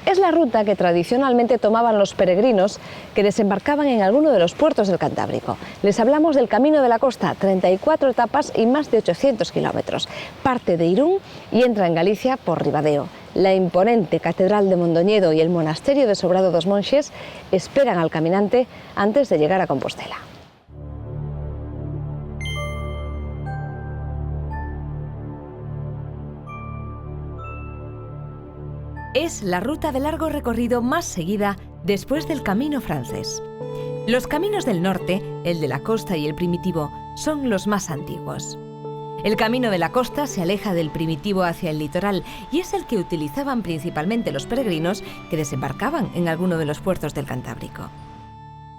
Es la ruta que tradicionalmente tomaban los peregrinos que desembarcaban en alguno de los puertos del Cantábrico. Les hablamos del Camino de la Costa, 34 etapas y más de 800 kilómetros. Parte de Irún y entra en Galicia por Ribadeo. La imponente Catedral de Mondoñedo y el Monasterio de Sobrado dos Monxes esperan al caminante antes de llegar a Compostela. Es la ruta de largo recorrido más seguida después del Camino francés. Los caminos del norte, el de la costa y el primitivo, son los más antiguos. El Camino de la Costa se aleja del primitivo hacia el litoral y es el que utilizaban principalmente los peregrinos que desembarcaban en alguno de los puertos del Cantábrico.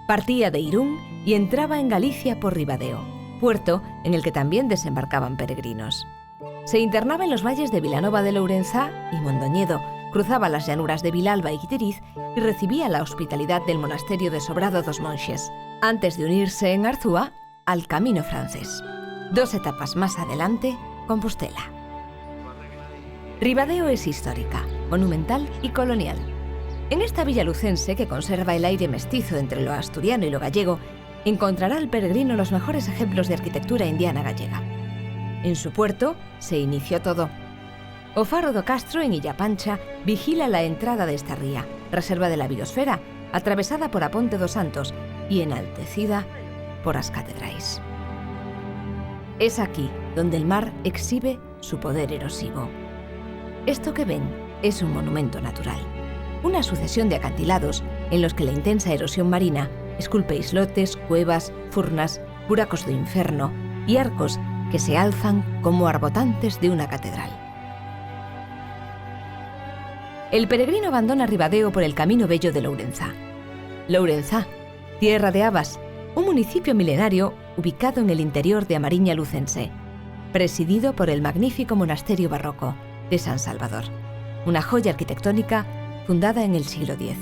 Partía de Irún y entraba en Galicia por Ribadeo, puerto en el que también desembarcaban peregrinos. Se internaba en los valles de Vilanova de Lourenzá y Mondoñedo, cruzaba las llanuras de Vilalba y Guitiriz y recibía la hospitalidad del Monasterio de Sobrado dos Monxes, antes de unirse en Arzúa al Camino francés. 2 etapas más adelante, Compostela. Ribadeo es histórica, monumental y colonial. En esta villa lucense, que conserva el aire mestizo entre lo asturiano y lo gallego, encontrará el peregrino los mejores ejemplos de arquitectura indiana gallega. En su puerto se inició todo. O Faro do Castro, en Illa Pancha, vigila la entrada de esta ría, reserva de la biosfera, atravesada por a Ponte dos Santos y enaltecida por as catedrais. Es aquí donde el mar exhibe su poder erosivo. Esto que ven es un monumento natural, una sucesión de acantilados en los que la intensa erosión marina esculpe islotes, cuevas, furnas, buracos de inferno y arcos que se alzan como arbotantes de una catedral. El peregrino abandona Ribadeo por el Camino Bello de Lourenzá. Lourenzá, tierra de habas, un municipio milenario ubicado en el interior de Amariña lucense, presidido por el magnífico monasterio barroco de San Salvador, una joya arquitectónica fundada en el siglo X.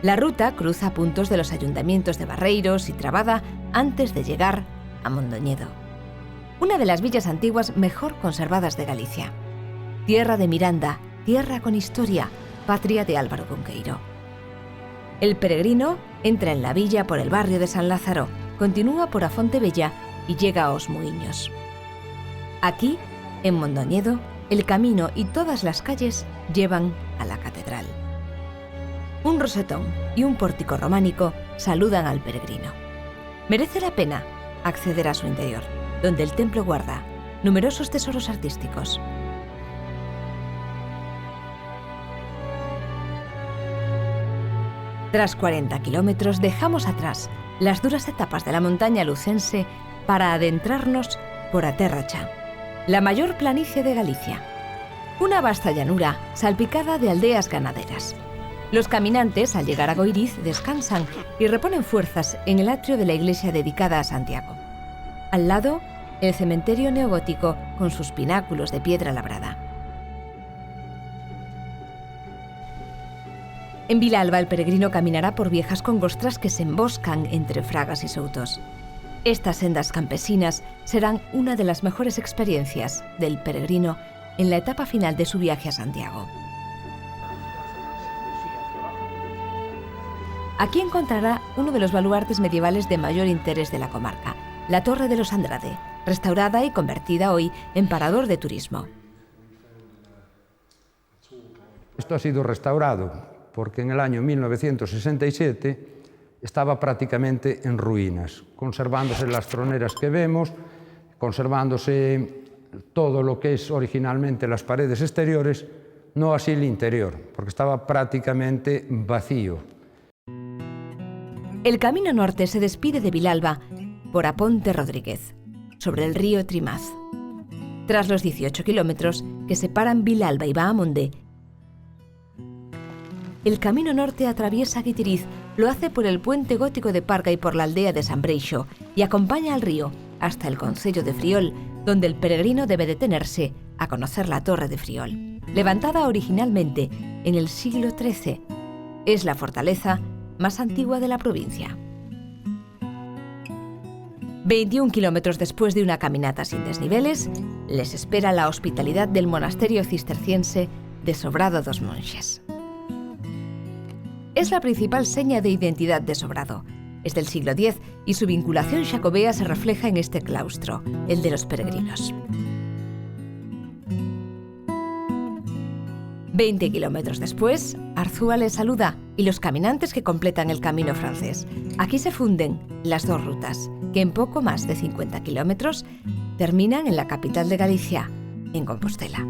La ruta cruza puntos de los ayuntamientos de Barreiros y Trabada antes de llegar a Mondoñedo, una de las villas antiguas mejor conservadas de Galicia. Tierra de Miranda, tierra con historia, patria de Álvaro Cunqueiro. El peregrino entra en la villa por el barrio de San Lázaro, continúa por a Fontebella y llega a Os Muiños. Aquí, en Mondoñedo, el camino y todas las calles llevan a la catedral. Un rosetón y un pórtico románico saludan al peregrino. Merece la pena acceder a su interior, donde el templo guarda numerosos tesoros artísticos. Tras 40 kilómetros dejamos atrás las duras etapas de la montaña lucense para adentrarnos por a Terra Cha, la mayor planicie de Galicia. Una vasta llanura salpicada de aldeas ganaderas. Los caminantes, al llegar a Goiriz, descansan y reponen fuerzas en el atrio de la iglesia dedicada a Santiago. Al lado, el cementerio neogótico con sus pináculos de piedra labrada. En Vilalba el peregrino caminará por viejas congostras que se emboscan entre fragas y soutos. Estas sendas campesinas serán una de las mejores experiencias del peregrino en la etapa final de su viaje a Santiago. Aquí encontrará uno de los baluartes medievales de mayor interés de la comarca, la Torre de los Andrade, restaurada y convertida hoy en parador de turismo. Esto ha sido restaurado porque en el año 1967 estaba prácticamente en ruinas, conservándose las troneras que vemos, conservándose todo lo que es originalmente las paredes exteriores, no así el interior, porque estaba prácticamente vacío. El camino norte se despide de Vilalba por a Ponte Rodríguez, sobre el río Trimaz. Tras los 18 kilómetros que separan Vilalba y Bahamonde, el camino norte atraviesa Guitiriz, lo hace por el puente gótico de Parga y por la aldea de San Breixo y acompaña al río hasta el concello de Friol, donde el peregrino debe detenerse a conocer la Torre de Friol. Levantada originalmente en el siglo XIII, es la fortaleza más antigua de la provincia. 21 kilómetros después de una caminata sin desniveles, les espera la hospitalidad del monasterio cisterciense de Sobrado dos Monxes. Es la principal seña de identidad de Sobrado. Es del siglo X y su vinculación xacobea se refleja en este claustro, el de los peregrinos. 20 kilómetros después, Arzúa les saluda y los caminantes que completan el camino francés. Aquí se funden las dos rutas, que en poco más de 50 kilómetros terminan en la capital de Galicia, en Compostela.